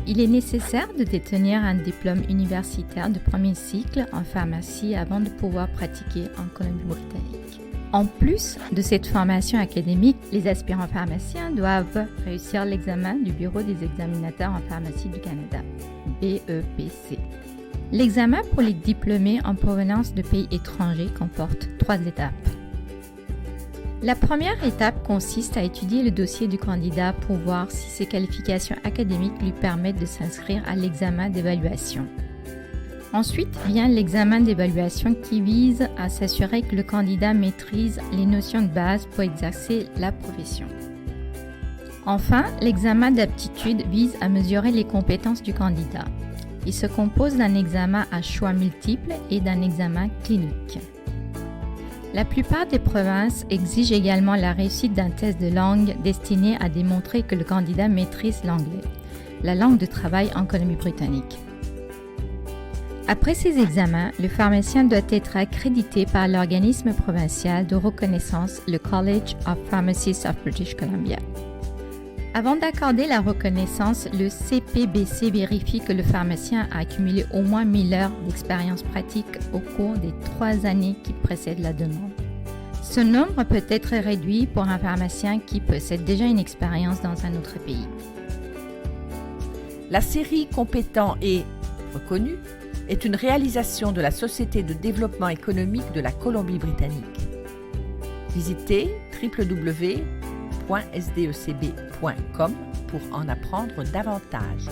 Il est nécessaire de détenir un diplôme universitaire de premier cycle en pharmacie avant de pouvoir pratiquer en Colombie-Britannique. En plus de cette formation académique, les aspirants pharmaciens doivent réussir l'examen du Bureau des examinateurs en pharmacie du Canada, BEPC. L'examen pour les diplômés en provenance de pays étrangers comporte 3 étapes. La première étape consiste à étudier le dossier du candidat pour voir si ses qualifications académiques lui permettent de s'inscrire à l'examen d'évaluation. Ensuite vient l'examen d'évaluation qui vise à s'assurer que le candidat maîtrise les notions de base pour exercer la profession. Enfin, l'examen d'aptitude vise à mesurer les compétences du candidat. Il se compose d'un examen à choix multiples et d'un examen clinique. La plupart des provinces exigent également la réussite d'un test de langue destiné à démontrer que le candidat maîtrise l'anglais, la langue de travail en Colombie-Britannique. Après ces examens, le pharmacien doit être accrédité par l'organisme provincial de reconnaissance, le College of Pharmacists of British Columbia. Avant d'accorder la reconnaissance, le CPBC vérifie que le pharmacien a accumulé au moins 1000 heures d'expérience pratique au cours des 3 années qui précèdent la demande. Ce nombre peut être réduit pour un pharmacien qui possède déjà une expérience dans un autre pays. La série Compétent et reconnu est une réalisation de la Société de développement économique de la Colombie-Britannique. Visitez www.sdecb.com pour en apprendre davantage.